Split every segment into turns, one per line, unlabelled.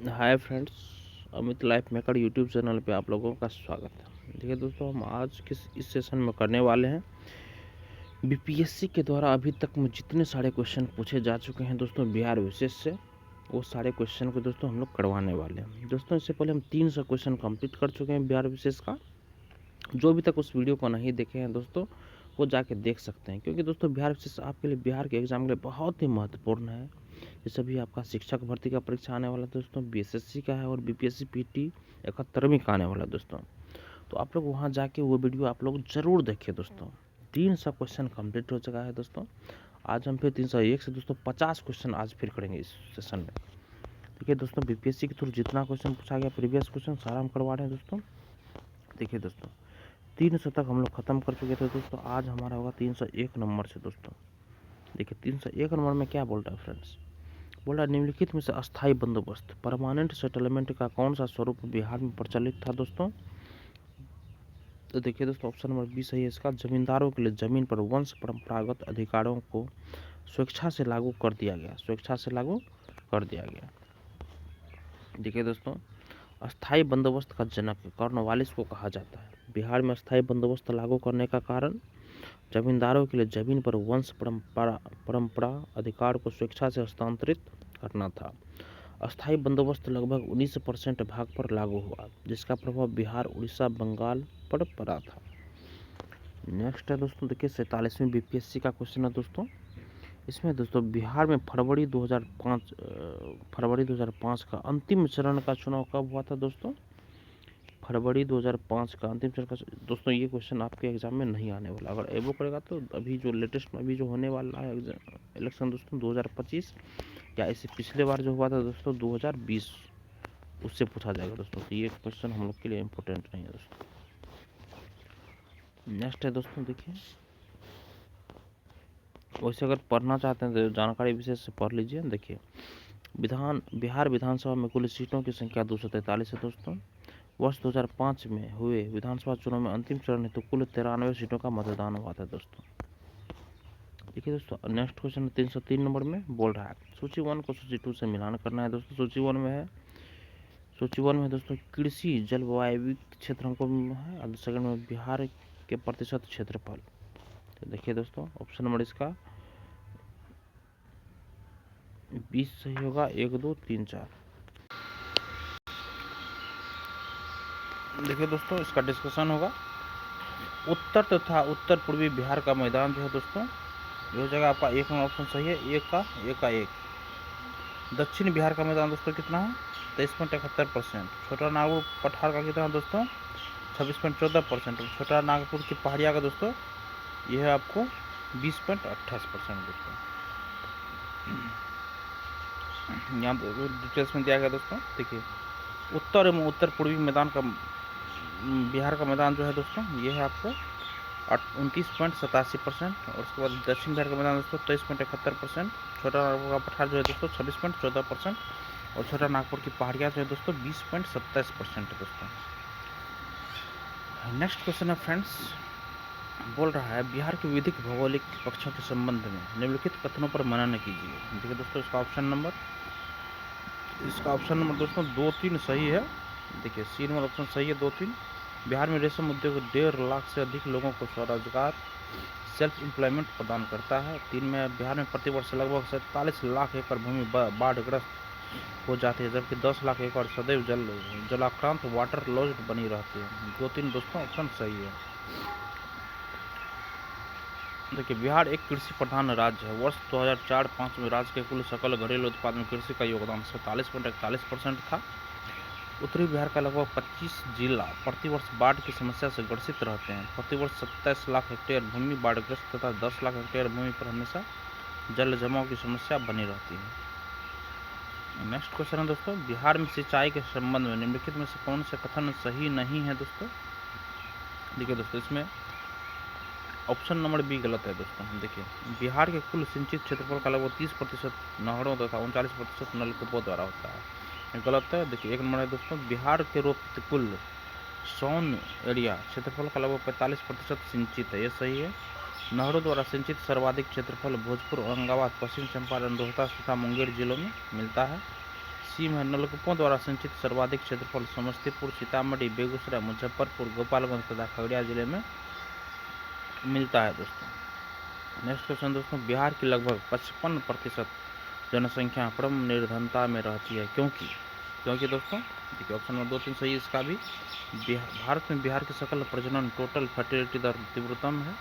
Hi friends, Amit life maker YouTube channel पे आप लोगों का स्वागत है। देखिए दोस्तों, हम आज इस सेशन में करने वाले हैं बीपीएससी के द्वारा अभी तक में जितने सारे क्वेश्चन पूछे जा चुके हैं दोस्तों बिहार विशेष से, वो सारे क्वेश्चन को दोस्तों हम लोग करवाने वाले हैं। दोस्तों इससे पहले हम 300 क्वेश्चन कंप्लीट कर चुके हैं बिहार विशेष का। जो अभी तक उस वीडियो को नहीं देखे हैं दोस्तों, वो जाके देख सकते हैं, क्योंकि दोस्तों बिहार विशेष आपके लिए, बिहार के एग्जाम के लिए बहुत ही महत्वपूर्ण है। जैसे भी आपका शिक्षक भर्ती का परीक्षा आने वाला है दोस्तों, बीएसएससी का है, और बीपीएससी पीटी 71वीं का आने वाला है दोस्तों। तो आप लोग वहाँ जाके वो वीडियो आप लोग जरूर देखिए दोस्तों। 300 क्वेश्चन कंप्लीट हो चुका है दोस्तों। आज हम फिर 301 से दोस्तों 50 क्वेश्चन आज फिर करेंगे इस सेशन में। देखिए दोस्तों, बीपीएससी के थ्रू जितना क्वेश्चन पूछा गया प्रीवियस क्वेश्चन सारा हम करवा रहे हैं दोस्तों। देखिए दोस्तों, 300 तक हम लोग खत्म कर चुके थे दोस्तों। आज हमारा होगा 301 नंबर से दोस्तों। देखिए 301 नंबर में क्या बोल रहा है फ्रेंड्स, बोल रहा निम्नलिखित में से अस्थायी बंदोबस्त परमानेंट सेटलमेंट का कौन सा स्वरूप बिहार में प्रचलित था दोस्तों। तो देखिए दोस्तों, ऑप्शन नंबर बी सही है इसका। जमींदारों के लिए जमीन पर वंश परंपरागत अधिकारों को स्वेच्छा से लागू कर दिया गया, स्वेच्छा से लागू कर दिया गया। देखिए दोस्तों, अस्थायी बंदोबस्त का जनक कॉर्नवालिस को कहा जाता है। बिहार में अस्थायी बंदोबस्त लागू करने का कारण जमींदारों के लिए जमीन पर वंश परंपरा अधिकार को स्वेच्छा से हस्तांतरित करना था। अस्थायी बंदोबस्त लगभग 19% भाग पर लागू हुआ, जिसका प्रभाव बिहार, उड़ीसा, बंगाल पर पड़ा था। नेक्स्ट है दोस्तों, देखिए 47वीं बीपीएससी का क्वेश्चन है दोस्तों। इसमें दोस्तों बिहार में फरवरी 2005 का अंतिम चरण का चुनाव कब हुआ था दोस्तों। फरवरी 2005 का अंतिम चरण का दोस्तों, ये क्वेश्चन आपके एग्जाम में नहीं आने वाला। अगर एबो करेगा तो अभी जो लेटेस्ट में अभी जो होने वाला है इलेक्शन दोस्तों 2025, या इससे पिछले बार जो हुआ था दोस्तों 2020, उससे पूछा जाएगा दोस्तों। तो ये क्वेश्चन हम लोग के लिए इम्पोर्टेंट नहीं है दोस्तों। नेक्स्ट है दोस्तों, देखिए वैसे अगर पढ़ना चाहते हैं तो जानकारी विशेष से पढ़ लीजिए। देखिए बिहार विधानसभा में कुल सीटों की संख्या 243 है दोस्तों। वर्ष 2005 में हुए विधानसभा चुनाव में अंतिम चरण हेतु कुल 93 सीटों का मतदान हुआ था दोस्तों। देखिए दोस्तों, नेक्स्ट क्वेश्चन 303 नंबर में बोल रहा है सूची 1 को सूची 2 से मिलान करना है दोस्तों। सूची वन में दोस्तों कृषि जलवायु क्षेत्रों को है, और सेकंड में बिहार के प्रतिशत क्षेत्रफल। तो देखिए दोस्तों, ऑप्शन नंबर इसका 20 सही होगा, 1 2 3 4। देखिए दोस्तों, इसका डिस्कशन होगा। उत्तर तथा उत्तर पूर्वी बिहार का मैदान जो है दोस्तों, ये हो जाएगा आपका 1 नंबर ऑप्शन सही है, 1 दक्षिण बिहार का मैदान दोस्तों कितना है, 23.71%। छोटा नागपुर पठार का कितना है दोस्तों, 26.14%। छोटा नागपुर की पहाड़िया का दोस्तों ये है आपको 20.28% दोस्तों। यहाँ डिटेल्स में दिया गया दोस्तों। देखिए उत्तर एवं उत्तर पूर्वी मैदान का बिहार का मैदान जो है दोस्तों, ये है आपको 29.87%। और उसके बाद दक्षिण बिहार का मैदान दोस्तों 23.71%। छोटा नागपुर का पठार जो है दोस्तों 26.14%। और छोटा नागपुर की पहाड़ियाँ जो है दोस्तों 20.27% है दोस्तों। नेक्स्ट क्वेश्चन है फ्रेंड्स, बोल रहा है बिहार के विधिक भौगोलिक पक्षों के संबंध में निम्नलिखित कथनों पर मनन कीजिए। देखिए दोस्तों, इसका ऑप्शन नंबर दोस्तों 2 3 सही है। देखिए सी नंबर ऑप्शन सही है, 2 3। बिहार में रेशम उद्योग 1.5 लाख से अधिक लोगों को स्वरोजगार सेल्फ एम्प्लॉयमेंट प्रदान करता है। 3 में बिहार में प्रतिवर्ष लगभग 47 लाख एकड़ भूमि बाढ़ग्रस्त हो जाती है, जबकि 10 लाख एकड़ सदैव जलाक्रांत वाटर लॉज्ड बनी रहती है। 2 3 दोस्तों ऑप्शन सही है। देखिए बिहार एक कृषि प्रधान राज्य है। वर्ष 2004-5 में राज्य के कुल सकल घरेलू उत्पाद में कृषि का योगदान 47.41% था। उत्तरी बिहार का लगभग 25 जिला प्रतिवर्ष बाढ़ की समस्या से ग्रसित रहते हैं। प्रतिवर्ष 27 लाख हेक्टेयर भूमि बाढ़ग्रस्त तथा 10 लाख हेक्टेयर भूमि पर हमेशा जल जमाव की समस्या बनी रहती है। नेक्स्ट क्वेश्चन है दोस्तों, बिहार में सिंचाई के संबंध में निम्नलिखित में से कौन से कथन सही नहीं है दोस्तों। देखिए दोस्तों, इसमें ऑप्शन नंबर बी गलत है दोस्तों। देखिए बिहार के कुल सिंचित क्षेत्रफल का लगभग 30% नहरों तथा 39% नलकूपों द्वारा होता है, गलत है। देखिए 1 नंबर है दोस्तों, बिहार के कुल सोन एरिया क्षेत्रफल का लगभग 45% सिंचित है, ये सही है। नहरों द्वारा सिंचित सर्वाधिक क्षेत्रफल भोजपुर, औरंगाबाद, पश्चिम चंपारण, रोहतास तथा मुंगेर जिलों में मिलता है। सी में नलकूपों द्वारा संचित सर्वाधिक क्षेत्रफल समस्तीपुर, सीतामढ़ी, बेगूसराय, मुजफ्फरपुर, गोपालगंज तथा खगड़िया जिले में मिलता है दोस्तों। नेक्स्ट क्वेश्चन दोस्तों, बिहार की लगभग 55% जनसंख्या परम निर्धनता में रहती है, क्योंकि दोस्तों देखिए ऑप्शन नंबर 2, 3 सही इसका भी। भारत में बिहार की सकल प्रजनन टोटल फर्टिलिटी दर तीव्रतम है।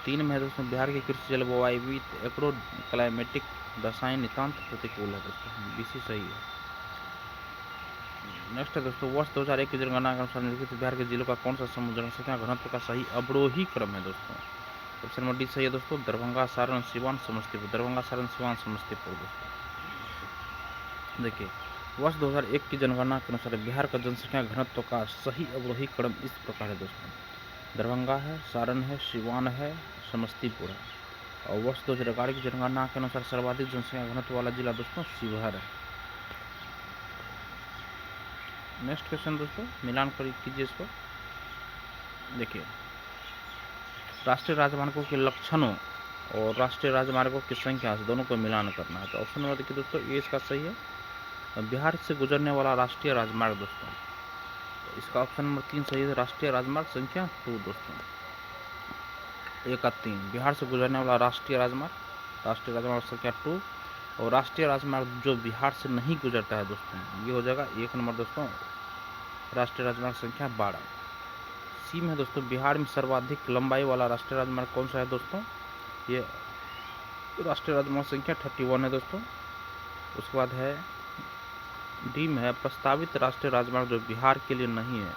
3 में है दोस्तों, बिहार की कृषि जलवायु एग्रो क्लाइमेटिक दशाएं नितांत प्रतिकूल है दोस्तों, बीसी सही है। नेक्स्ट है दोस्तों, वर्ष 2001 की जनगणना के अनुसार निम्नलिखित बिहार के जिलों का कौन सा समूह जनसंख्या घनत्व का सही अवरोही क्रम है दोस्तों। ऑप्शन नंबर डी सही है दोस्तों, दरभंगा, सारण, सिवान, समस्तीपुर। दरभंगा, सारण, सिवान, समस्तीपुर दोस्तों। देखिए वर्ष 2001 की जनगणना के अनुसार बिहार का जनसंख्या घनत्व का सही अवरोही क्रम इस प्रकार है दोस्तों, दरभंगा है, सारण है, सिवान है, समस्तीपुर है। और वर्ष 2011 की जनगणना के अनुसार सर्वाधिक जनसंख्या घनत्व वाला जिला दोस्तों शिवहर है। नेक्स्ट क्वेश्चन दोस्तों, मिलान कीजिए इसको। देखिए राष्ट्रीय राजमार्गों के लक्षणों और राष्ट्रीय राजमार्गों की संख्या से दोनों को मिलान करना है। तो ऑप्शन नंबर देखिए दोस्तों, ये इसका सही है, बिहार से गुजरने वाला राष्ट्रीय राजमार्ग दोस्तों, तो इसका ऑप्शन नंबर 3 सही है, राष्ट्रीय राजमार्ग संख्या 2 दोस्तों। 1 का 3 बिहार से गुजरने वाला राष्ट्रीय राजमार्ग संख्या 2, और राष्ट्रीय राजमार्ग जो बिहार से नहीं गुजरता है दोस्तों, ये हो जाएगा 1 नंबर दोस्तों, राष्ट्रीय राजमार्ग संख्या 12। सी में दोस्तों, बिहार में सर्वाधिक लंबाई वाला राष्ट्रीय राजमार्ग कौन सा है दोस्तों, ये राष्ट्रीय राजमार्ग संख्या 31 है दोस्तों। उसके बाद है डी में है, प्रस्तावित राष्ट्रीय राजमार्ग जो बिहार के लिए नहीं है,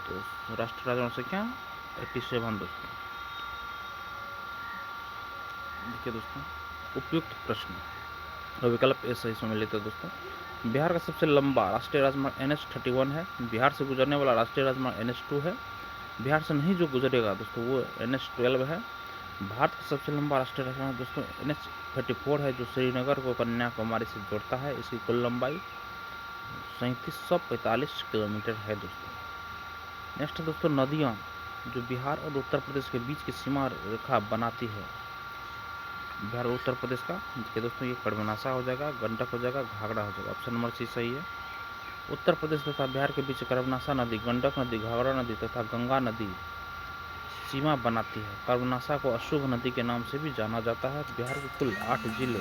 तो राष्ट्रीय राजमार्ग संख्या 87 दोस्तों। देखिए दोस्तों, उपयुक्त प्रश्न और विकल्प ए सही समय लेते हैं दोस्तों। बिहार का सबसे लंबा राष्ट्रीय राजमार्ग NH31 है, बिहार से गुजरने वाला राष्ट्रीय राजमार्ग NH2 है, बिहार से नहीं जो गुजरेगा दोस्तों वो NH12 है। भारत का सबसे लंबा राष्ट्रीय राजमार्ग दोस्तों NH34 है, जो श्रीनगर को कन्याकुमारी से जोड़ता है। इसकी कुल लंबाई 3745 किलोमीटर है दोस्तों। नेक्स्ट दोस्तों, नदियाँ जो बिहार और उत्तर प्रदेश के बीच की सीमा रेखा बनाती है, बिहार और उत्तर प्रदेश का, देखिए दोस्तों ये कर्मनासा हो जाएगा, गंडक हो जाएगा, घाघरा हो जाएगा। ऑप्शन नंबर सी सही है। उत्तर प्रदेश तथा बिहार के बीच कर्मनासा नदी, गंडक नदी, घाघरा नदी तथा गंगा नदी सीमा बनाती है। कर्मनासा को अशुभ नदी के नाम से भी जाना जाता है। बिहार के कुल 8 जिले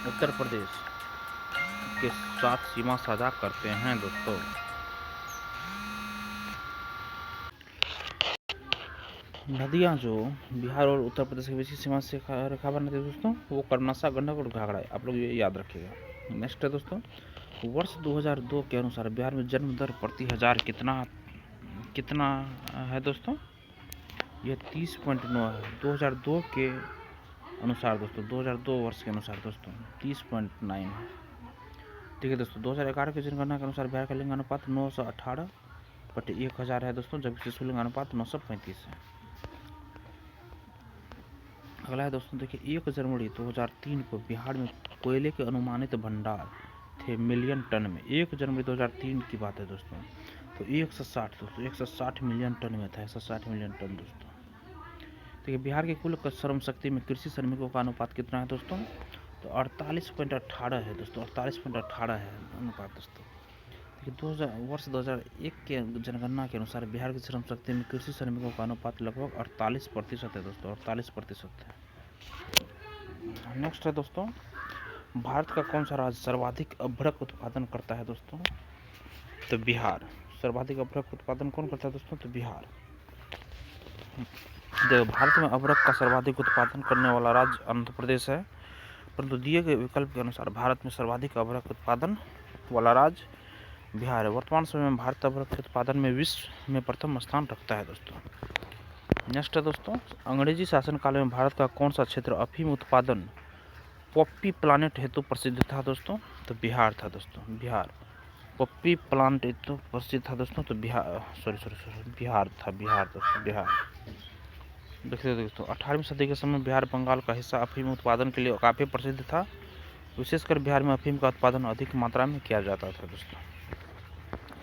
उत्तर प्रदेश के साथ सीमा साझा करते हैं दोस्तों। नदियाँ जो बिहार और उत्तर प्रदेश के बीच की सीमा से रेखा बनाती है दोस्तों, वो कर्मनासा, गंडक और घाघरा है, आप लोग ये याद रखिएगा। नेक्स्ट है दोस्तों, वर्ष 2002 के अनुसार बिहार में जन्म दर प्रति हजार कितना है दोस्तों, यह 30.9 है। 2002 के अनुसार दोस्तों, 2002 वर्ष के अनुसार दोस्तों 30.9 है। ठीक है दोस्तों, 2011 की जनगणना के अनुसार बिहार का लिंग अनुपात 918/1000 है दोस्तों, जबकि शिशु लिंग अनुपात 935 है। अगला है दोस्तों, देखिए 1 जनवरी 2003 को बिहार में कोयले के अनुमानित भंडार थे मिलियन टन में। 1 जनवरी 2003 की बात है दोस्तों, तो 160 मिलियन टन में था, 160 मिलियन टन दोस्तों। देखिए बिहार के कुल श्रम शक्ति में कृषि श्रमिकों का अनुपात कितना है दोस्तों, तो 48.18 है दोस्तों, 48.18 है अनुपात दोस्तों। देखिए वर्ष 2001 के जनगणना के अनुसार बिहार की श्रम शक्ति में कृषि श्रमिकों का अनुपात लगभग 48% है दोस्तों, 48% है। नेक्स्ट है दोस्तों, भारत का कौन सा राज्य सर्वाधिक अभ्रक उत्पादन करता है दोस्तों, तो बिहार। सर्वाधिक अभ्रक उत्पादन कौन करता है दोस्तों, तो बिहार। देखो भारत में अभ्रक का सर्वाधिक उत्पादन करने वाला राज्य आंध्र प्रदेश है, परंतु दिए गए विकल्प के अनुसार भारत में सर्वाधिक अभ्रक उत्पादन वाला राज्य बिहार है। वर्तमान समय में भारत अभ्रक के उत्पादन में विश्व में प्रथम स्थान रखता है दोस्तों। नेक्स्ट है दोस्तों, अंग्रेजी शासनकाल में भारत का कौन सा क्षेत्र अफीम उत्पादन पॉपी प्लांट हेतु प्रसिद्ध था दोस्तों, तो बिहार था दोस्तों, बिहार। पॉपी प्लांट हेतु प्रसिद्ध था दोस्तों, तो बिहार था, बिहार दोस्तों, बिहार। देखिए दोस्तों 18वीं सदी के समय बिहार बंगाल का हिस्सा अफीम उत्पादन के लिए काफ़ी प्रसिद्ध था। विशेषकर बिहार में अफीम का उत्पादन अधिक मात्रा में किया जाता था दोस्तों।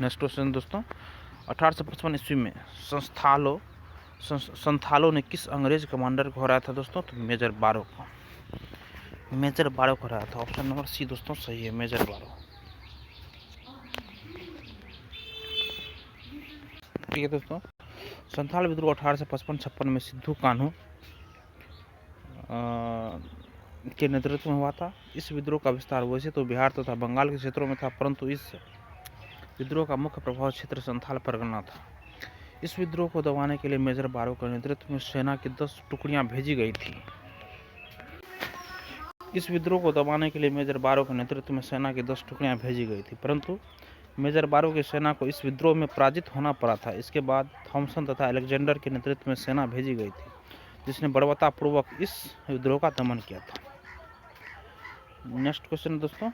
नेक्स्ट क्वेश्चन दोस्तों, 1855 ईस्वी में संथालों ने किस अंग्रेज कमांडर को हराया था दोस्तों, तो मेजर बारो को। मेजर बारो कराया था। ऑप्शन नंबर सी दोस्तों सही है, मेजर बारो। ठीक है दोस्तों, संथाल विद्रोह 1855-56 में सिद्धू कान्हू के नेतृत्व में हुआ था। इस विद्रोह का विस्तार वैसे तो बिहार तथा बंगाल के क्षेत्रों में था, परंतु इस विद्रोह का मुख्य प्रभाव क्षेत्र संथाल परगना था। इस विद्रोह को दबाने के लिए मेजर बारो के नेतृत्व में सेना की 10 टुकड़ियां भेजी गई थी। इस विद्रोह को दबाने के लिए मेजर बारो के नेतृत्व में सेना की 10 टुकड़ियां भेजी गई थी, परंतु मेजर बारो की सेना को इस विद्रोह में पराजित होना पड़ा था। इसके बाद थॉमसन तथा अलेक्जेंडर के नेतृत्व में सेना भेजी गई थी, जिसने बर्बरतापूर्वक इस विद्रोह का दमन किया था। नेक्स्ट क्वेश्चन दोस्तों,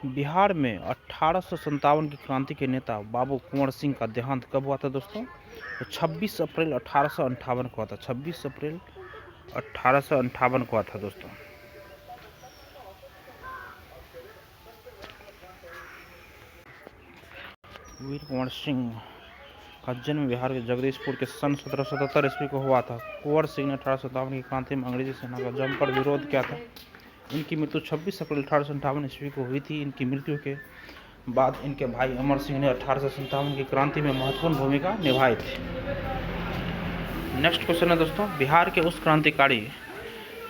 बिहार में 1857 की क्रांति के नेता बाबू कुंवर सिंह का देहांत कब हुआ था दोस्तों? तो 26 अप्रैल 1858 को हुआ था। 26 अप्रैल 1858 को हुआ था दोस्तों। वीर कुंवर सिंह का जन्म बिहार के जगदीशपुर के सन 1777 ईस्वी को हुआ था। कुंवर सिंह ने 1857 की क्रांति में अंग्रेजी सेना का जमकर विरोध किया था। इनकी मृत्यु 26 अप्रैल 1858 ईस्वी को हुई थी। इनकी मृत्यु के बाद इनके भाई अमर सिंह ने 1857 की क्रांति में महत्वपूर्ण भूमिका निभाई थी। नेक्स्ट क्वेश्चन है दोस्तों, बिहार के उस क्रांतिकारी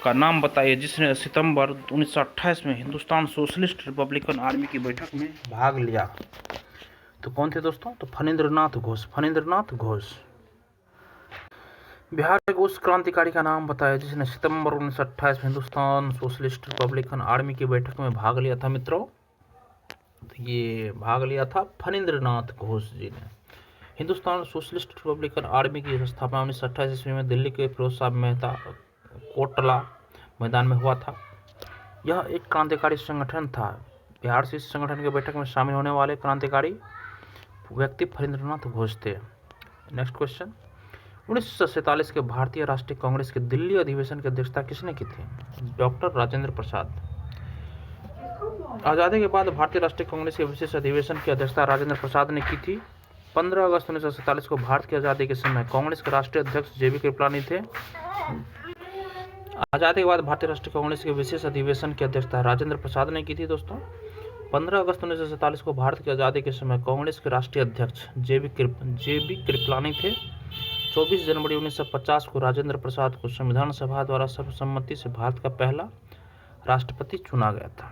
का नाम बताइए जिसने सितंबर 1928 में हिंदुस्तान सोशलिस्ट रिपब्लिकन आर्मी की बैठक में भाग लिया। तो कौन थे दोस्तों? तो फणींद्रनाथ घोष। फणींद्रनाथ घोष। बिहार के उस क्रांतिकारी का नाम बताया जिसने सितंबर 1928 में हिंदुस्तान सोशलिस्ट रिपब्लिकन आर्मी की बैठक में भाग लिया था मित्रों। तो ये भाग लिया था फणींद्रनाथ घोष जी ने। हिंदुस्तान सोशलिस्ट रिपब्लिकन आर्मी की स्थापना 1928 ईस्वी में दिल्ली के फिरोज शाह मेहता कोटला मैदान में हुआ था। यह एक क्रांतिकारी संगठन था। बिहार से इस संगठन की बैठक में शामिल होने वाले क्रांतिकारी व्यक्ति फणींद्रनाथ घोष थे। नेक्स्ट क्वेश्चन, 1947 के भारतीय राष्ट्रीय कांग्रेस के दिल्ली अधिवेशन की अध्यक्षता किसने की थी? डॉक्टर राजेंद्र प्रसाद। आजादी के बाद भारतीय राष्ट्रीय कांग्रेस के विशेष अधिवेशन की अध्यक्षता राजेंद्र प्रसाद ने की थी। 15 अगस्त 1947 को भारत की आजादी के समय कांग्रेस के राष्ट्रीय अध्यक्ष जेबी कृपलानी थे। आजादी के बाद भारतीय राष्ट्रीय कांग्रेस के विशेष अधिवेशन की अध्यक्षता राजेंद्र प्रसाद ने की थी दोस्तों। 15 अगस्त 1947 को भारत की आजादी के समय कांग्रेस के राष्ट्रीय अध्यक्ष जेबी कृपलानी थे। 24 जनवरी 1950 को राजेंद्र प्रसाद को संविधान सभा द्वारा सर्वसम्मति से भारत का पहला राष्ट्रपति चुना गया था।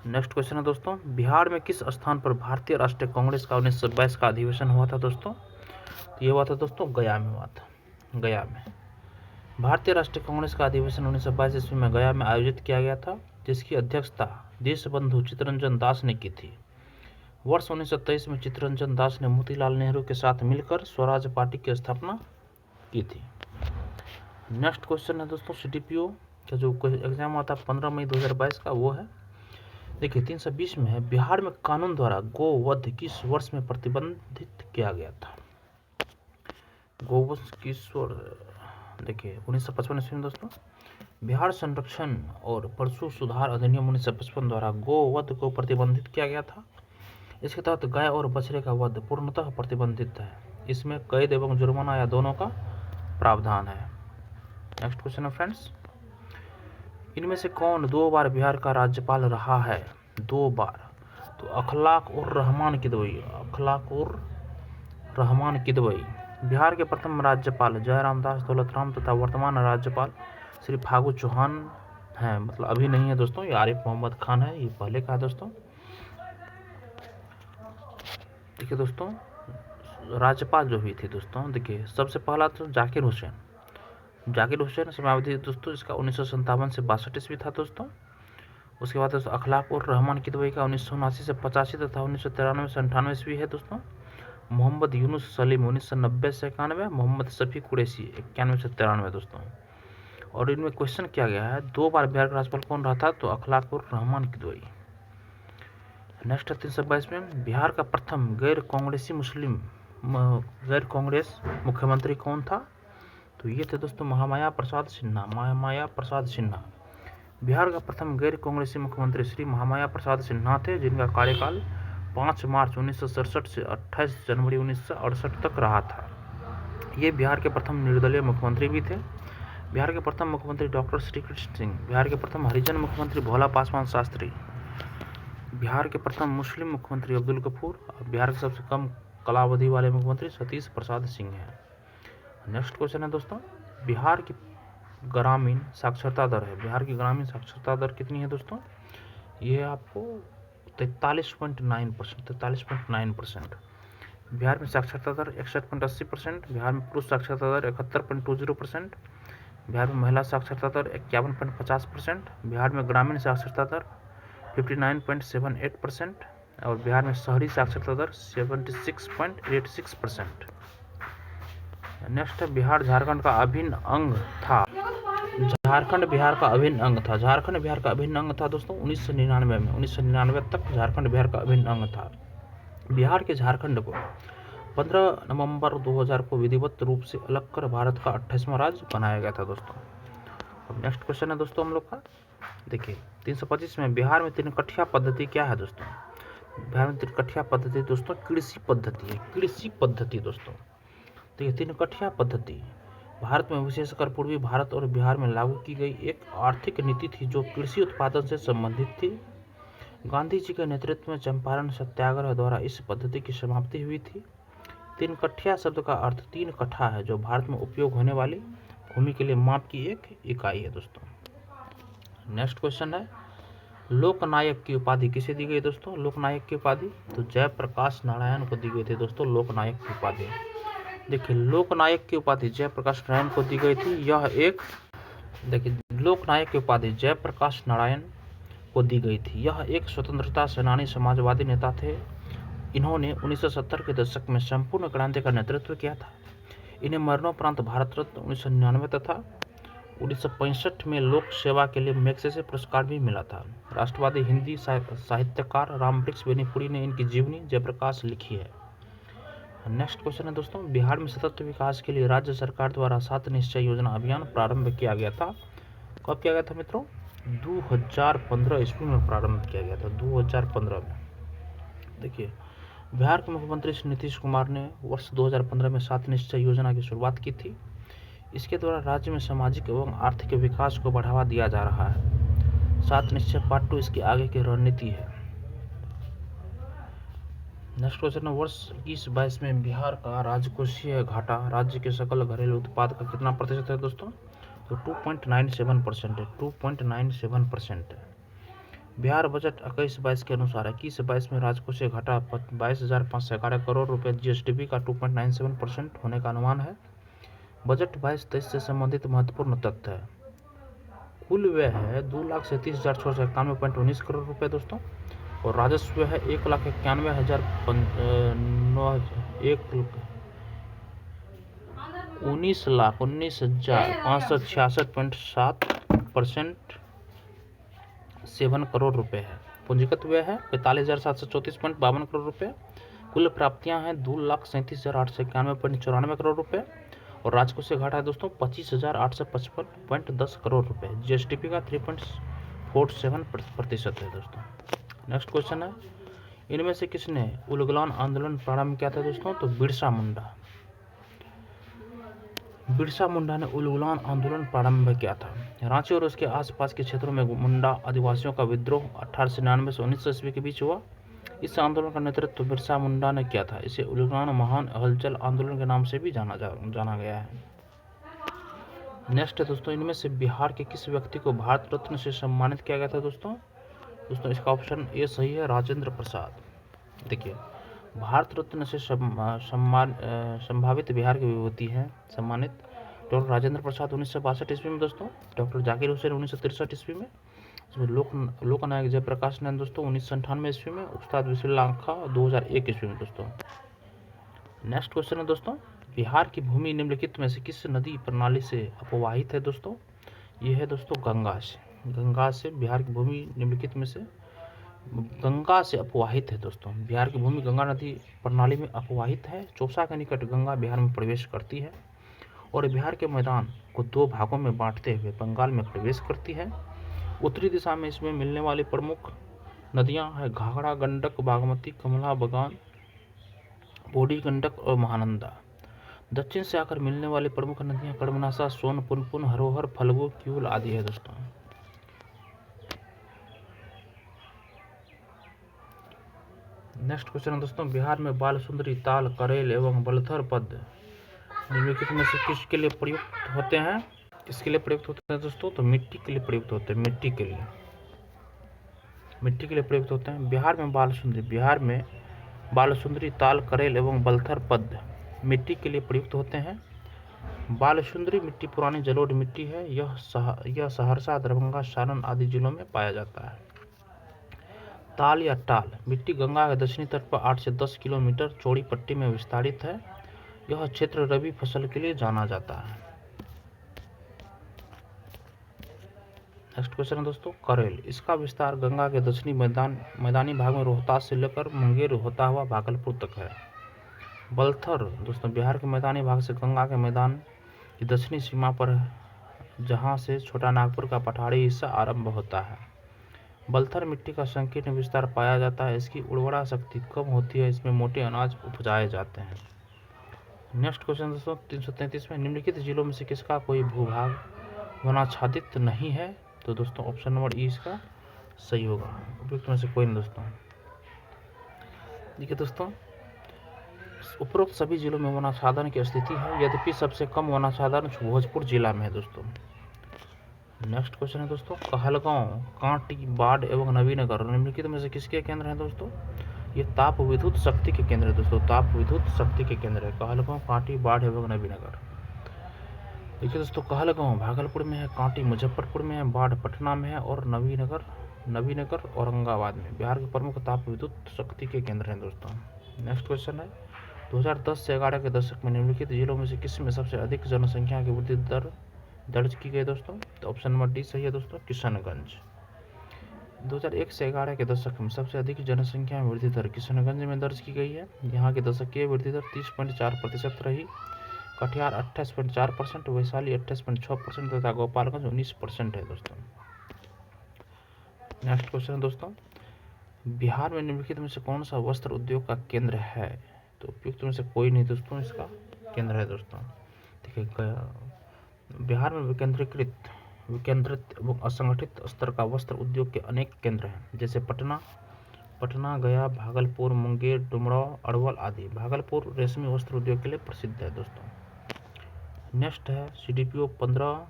नेक्स्ट क्वेश्चन है दोस्तों, बिहार में किस स्थान पर भारतीय राष्ट्रीय कांग्रेस का 1922 का अधिवेशन हुआ था दोस्तों? तो ये हुआ था दोस्तों गया में हुआ था। गया में भारतीय राष्ट्रीय कांग्रेस का अधिवेशन 1922 ईस्वी में गया में आयोजित किया गया था, जिसकी अध्यक्षता देशबंधु चित्तरंजन दास ने की थी। वर्ष 1923 में चित्तरंजन दास ने मोतीलाल नेहरू के साथ मिलकर स्वराज पार्टी की स्थापना की थी। नेक्स्ट क्वेश्चन है दोस्तों, सीडीपीओ का जो एग्जाम आता है 15 मई 2022 का, वो है देखिए 320 में है, बिहार में कानून द्वारा गोवध किस वर्ष में प्रतिबंधित किया गया था? गोवध किस देखिए 1955 ईस्वी में दोस्तों। बिहार संरक्षण और पशु सुधार अधिनियम 1955 द्वारा गोवध को प्रतिबंधित किया गया था। इसके तहत गाय और बछड़े का वध पूर्णतः प्रतिबंधित है। इसमें कैद एवं जुर्माना या दोनों का प्रावधान है। नेक्स्ट क्वेश्चन है फ्रेंड्स, इनमें से कौन 2 बार बिहार का राज्यपाल रहा है? 2 बार। तो अखलाक उर रहमान किदवई। अखलाक उर रहमान किदवई बिहार के प्रथम राज्यपाल जयराम दास दौलतराम तथा वर्तमान राज्यपाल श्री फागू चौहान हैं। मतलब अभी नहीं है दोस्तों, ये आरिफ मोहम्मद खान है, ये पहले का है दोस्तों। देखिए दोस्तों, राज्यपाल जो हुई थी दोस्तों, देखिए सबसे पहला तो जाकिर हुसैन समयावधि दोस्तों इसका 1957 से 62 ईस्वी था दोस्तों। उसके बाद दोस्तों अखलाक उर रहमान किदवई का 1979 से 85 तथा 1993 से 98 ईस्वी है दोस्तों। मोहम्मद यूनुस सलीम 1990 से 91, मोहम्मद शफी कुरैशी 91 से 93 दोस्तों। और इनमें क्वेश्चन किया गया है 2 बार बिहार का राज्यपाल कौन रहा था? तो अखलाक उर रहमान किदवई। नेक्स्ट 322 में बिहार का प्रथम गैर कांग्रेस मुख्यमंत्री कौन था? तो ये थे दोस्तों महामाया प्रसाद सिन्हा। महामाया प्रसाद सिन्हा बिहार का प्रथम गैर कांग्रेसी मुख्यमंत्री श्री महामाया प्रसाद सिन्हा थे, जिनका कार्यकाल 5 मार्च 1967 से 28 जनवरी 1968 तक रहा था। ये बिहार के प्रथम निर्दलीय मुख्यमंत्री भी थे। बिहार के प्रथम मुख्यमंत्री डॉक्टर श्री कृष्ण सिंह। बिहार के प्रथम हरिजन मुख्यमंत्री भोला पासवान शास्त्री। बिहार के प्रथम मुस्लिम मुख्यमंत्री अब्दुल गफूर। और बिहार के सबसे कम कालावधि वाले मुख्यमंत्री सतीश प्रसाद सिंह हैं। नेक्स्ट क्वेश्चन है दोस्तों, बिहार की ग्रामीण साक्षरता दर है। बिहार की ग्रामीण साक्षरता दर कितनी है दोस्तों? ये आपको 43.9%। बिहार में साक्षरता दर 61.80%। बिहार में पुरुष साक्षरता दर 71.20%। बिहार में महिला साक्षरता दर 51.50%। बिहार में ग्रामीण साक्षरता दर 59.78% और बिहार में शहरी साक्षरता दर 76.86%। नेक्स्ट है, बिहार झारखंड का अभिन्न अंग था। झारखंड बिहार का अभिन्न अंग था। झारखंड बिहार का अभिन्न अंग था दोस्तों 1999 में। 1999 तक झारखंड बिहार का अभिन्न अंग था। बिहार के झारखंड को 15 नवंबर 2000 को विधिवत रूप से अलग कर भारत का 28वां राज्य बनाया गया था दोस्तों। अब नेक्स्ट क्वेश्चन है दोस्तों हम लोग का, देखिए 325 में बिहार में तिनकठिया पद्धति क्या है दोस्तों? बिहार में तिनकठिया पद्धति दोस्तों कृषि पद्धति है। कृषि पद्धति दोस्तों, देखिए तिनकठिया पद्धति भारत में विशेषकर पूर्वी भारत और बिहार में लागू की गई एक आर्थिक नीति थी जो कृषि उत्पादन से संबंधित थी। गांधी जी के नेतृत्व में चंपारण सत्याग्रह द्वारा इस पद्धति की समाप्ति हुई थी। तिनकठिया शब्द का अर्थ 3 कट्ठा है जो भारत में उपयोग होने वाली भूमि के लिए माप की एक इकाई है दोस्तों। नेक्स्ट क्वेश्चन है, लोकनायक की उपाधि किसे दी गई दोस्तों? लोकनायक की उपाधि तो जयप्रकाश नारायण को दी गई थी दोस्तों लोकनायक की उपाधि। देखिए लोकनायक की उपाधि जयप्रकाश नारायण को दी गई थी। यह एक, देखिए लोकनायक की उपाधि जयप्रकाश नारायण को दी गई थी। यह एक स्वतंत्रता सेनानी समाजवादी नेता थे। इन्होंने 1970 के दशक में संपूर्ण क्रांति का नेतृत्व किया था। इन्हें मरणोपरांत भारत रत्न 1999 तथा 1965 में लोक सेवा के लिए मैग्सेसे पुरस्कार भी मिला था। राष्ट्रवादी हिंदी साहित्यकार रामवृक्ष बेनीपुरी ने इनकी जीवनी जयप्रकाश लिखी है। नेक्स्ट क्वेश्चन है दोस्तों, बिहार में सतत विकास के लिए राज्य सरकार द्वारा 7 निश्चय योजना अभियान प्रारंभ किया गया था। कब किया गया था मित्रों? 2015 ईस्वी में प्रारंभ किया गया था, 2015 में। देखिए बिहार के मुख्यमंत्री श्री नीतीश कुमार ने वर्ष 2015 में 7 निश्चय योजना की शुरुआत की थी। इसके द्वारा राज्य में सामाजिक एवं आर्थिक विकास को बढ़ावा दिया जा रहा है। 7 निश्चय पार्ट 2 इसकी आगे की रणनीति है। नेक्स्ट क्वेश्चन है, वर्ष 21-22 में बिहार का राजकोषीय घाटा राज्य के सकल घरेलू उत्पाद का कितना प्रतिशत है दोस्तों? तो 2.97% है। 2.97% है। बिहार बजट 21-22 के अनुसार 21-22 में राजकोषीय घाटा 22,511 करोड़ रुपए जीएसडीपी का 2.97% होने का अनुमान है। बजट 22-23 से संबंधित महत्वपूर्ण तथ्य है। कुल व्यय है 2,37,691.19 करोड़ रुपए दोस्तों और राजस्व है 1,19,566.7 करोड़ रुपए है। पूंजीगत व्यय है 45,734.52 करोड़ रुपए। कुल प्राप्तियां हैं 2,37,891.94 करोड़ रुपए और राजकोषीय घाटा है दोस्तों 25,855.10 करोड़ रुपए। जीएसडीपी का 3.47% है दोस्तों। नेक्स्ट क्वेश्चन है, इनमें से किसने उलगुलान आंदोलन प्रारंभ किया था दोस्तों? तो बिरसा मुंडा। बिरसा मुंडा ने उलगुलान आंदोलन प्रारंभ किया था। रांची और उसके आसपास के क्षेत्रों में मुंडा आदिवासियों का विद्रोह 1899 से 1900 ईस्वी के बीच हुआ। इस आंदोलन का नेतृत्व बिरसा मुंडा ने किया था। इसे उलगुलान महान हलचल आंदोलन के नाम से भी जाना गया है। नेक्स्ट है दोस्तों, इनमें से बिहार के किस व्यक्ति को भारत रत्न से सम्मानित किया गया था दोस्तों? इसका ऑप्शन ए सही है, राजेंद्र प्रसाद। देखिए भारत रत्न से संभावित बिहार की विभूति हैं सम्मानित डॉक्टर राजेंद्र प्रसाद 1962 ईस्वी में दोस्तों, डॉक्टर जाकिर हुसैन 1963 ईस्वी में, लोकनायक जयप्रकाश नारायण दोस्तों 1998 ईस्वी में, उस्ताद विशुल्लाखा 2001 ईस्वी में दोस्तों। नेक्स्ट क्वेश्चन है दोस्तों, बिहार की भूमि निम्नलिखित में से किस नदी प्रणाली से अपवाहित है दोस्तों? ये है दोस्तों गंगा से बिहार की भूमि निम्नलिखित में से गंगा से अपवाहित है दोस्तों। बिहार की भूमि गंगा नदी प्रणाली में अपवाहित है। चौसा के निकट गंगा बिहार में प्रवेश करती है और बिहार के मैदान को 2 भागों में बांटते हुए बंगाल में प्रवेश करती है। उत्तरी दिशा में इसमें मिलने वाली प्रमुख नदियां हैं घाघरा, गंडक, बागमती, कमला बगान, बूढ़ी गंडक और महानंदा। दक्षिण से आकर मिलने वाली प्रमुख नदियां कर्मनाशा, सोन, पुनपुन, हरोहर, फल्गु, क्यूल आदि है दोस्तों। नेक्स्ट क्वेश्चन है दोस्तों, बिहार में बालसुंदरी, ताल, करेल एवं बलथर पद निम्नलिखित में से किसके लिए प्रयुक्त होते हैं? किसके लिए प्रयुक्त होते हैं दोस्तों? तो मिट्टी के लिए प्रयुक्त होते हैं। मिट्टी के लिए प्रयुक्त होते हैं। बिहार में बालसुंदरी, ताल, करेल एवं बलथर पद मिट्टी के लिए प्रयुक्त होते हैं। बालसुंदरी मिट्टी पुरानी जलोढ़ मिट्टी है। यह सहरसा, दरभंगा, सारण आदि जिलों में पाया जाता है। ताल या टाल मिट्टी गंगा के दक्षिणी तट पर 8 से 10 किलोमीटर चौड़ी पट्टी में विस्तारित है। यह क्षेत्र रबी फसल के लिए जाना जाता है। नेक्स्ट क्वेश्चन है दोस्तों, करेल। इसका विस्तार गंगा के दक्षिणी मैदानी भाग में रोहतास से लेकर मुंगेर होता हुआ भागलपुर तक है। बलथर दोस्तों बिहार के मैदानी भाग से गंगा के मैदान की दक्षिणी सीमा पर है, जहां से छोटा नागपुर का पठारी हिस्सा आरंभ होता है। बलथर मिट्टी का संकीर्ण विस्तार पाया जाता है। इसकी उर्वरा शक्ति कम होती है। इसमें मोटे अनाज उपजाए जाते हैं। नेक्स्ट क्वेश्चन दोस्तों 333 में निम्नलिखित जिलों में से किसका कोई भूभाग वनाच्छादित नहीं है? तो दोस्तों ऑप्शन नंबर ई इसका सही होगा। उपयुक्त में से कोई नहीं दोस्तों। देखिए दोस्तों, उपरोक्त सभी जिलों में वनाच्छादन की स्थिति है, यद्यपि सबसे कम वनाच्छादन भोजपुर जिला में है दोस्तों। नेक्स्ट क्वेश्चन है दोस्तों, कहलगांव, कांटी, बाढ़ एवं नवीनगर निम्नलिखित में से किसके केंद्र हैं दोस्तों? ये ताप विद्युत शक्ति के केंद्र है दोस्तों। ताप विद्युत शक्ति के केंद्र है कहलगांव, कांटी, बाढ़ एवं नवीनगर। देखिए दोस्तों, कहलगांव भागलपुर में है, कांटी मुजफ्फरपुर में है, बाढ़ पटना में है और नवीनगर औरंगाबाद में। बिहार के प्रमुख ताप विद्युत शक्ति के केंद्र हैं दोस्तों। नेक्स्ट क्वेश्चन है 2010 से 11 के दशक में निम्नलिखित जिलों में से किस में सबसे अधिक जनसंख्या की वृद्धि दर दर्ज की गई दोस्तों? तो ऑप्शन नंबर डी सही है दोस्तों, किशनगंज। 2001 से 11 के दशक में सबसे अधिक जनसंख्या में वृद्धि दर किशनगंज में दर्ज की गई है। यहाँ की दशकीय वृद्धि दर 30.4% रही। कटिहार 28.4%, वैशाली 28.6% तथा गोपालगंज 19% है दोस्तों। नेक्स्ट क्वेश्चन है दोस्तों, बिहार में निम्नलिखित में से कौन सा वस्त्र उद्योग का केंद्र है? तो उपयुक्त में से कोई नहीं दोस्तों इसका केंद्र है दोस्तों। देखिए, बिहार में विकेंद्रित एवं असंगठित स्तर का वस्त्र उद्योग के अनेक केंद्र हैं, जैसे पटना, गया, भागलपुर, मुंगेर, डुमरांव, अरवल आदि। भागलपुर रेशमी वस्त्र उद्योग के लिए प्रसिद्ध है दोस्तों। नेक्स्ट है CDPO 15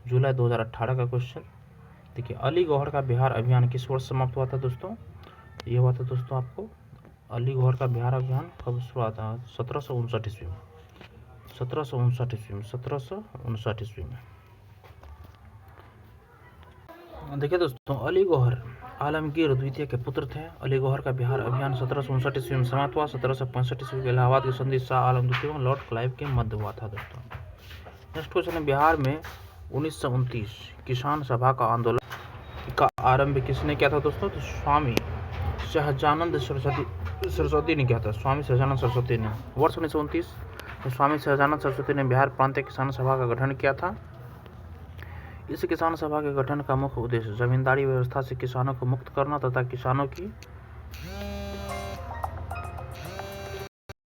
जुलाई 2018 का क्वेश्चन। देखिए, अली गौहर का बिहार अभियान किस वर्ष समाप्त हुआ था दोस्तों? ये हुआ था दोस्तों आपको अली गौहर का बिहार अभियान कब शुरू हुआ था? 1759 ईस्वी में। 1759 ईस्वी में। देखिए दोस्तों, अली गौहर आलमगीर द्वितीय के पुत्र थे। अली गौहर का बिहार अभियान 1759 ईस्वी में समाप्त हुआ। 1765 ईस्वी के इलाहाबाद की संधि शाह आलम द्वितीय एवं लॉर्ड क्लाइव के मध्य हुआ था दोस्तों। नेक्स्ट क्वेश्चन है, बिहार में 1929 किसान सभा का आंदोलन का आरंभ किसने किया था दोस्तों? तो स्वामी सहजानंद सरस्वती ने किया था। स्वामी सहजानंद सरस्वती ने वर्ष 1929 में स्वामी सहजानंद सरस्वती ने बिहार प्रांतीय किसान सभा का गठन किया था। इस किसान सभा के गठन का मुख्य उद्देश्य जमींदारी व्यवस्था से किसानों को मुक्त करना तथा किसानों की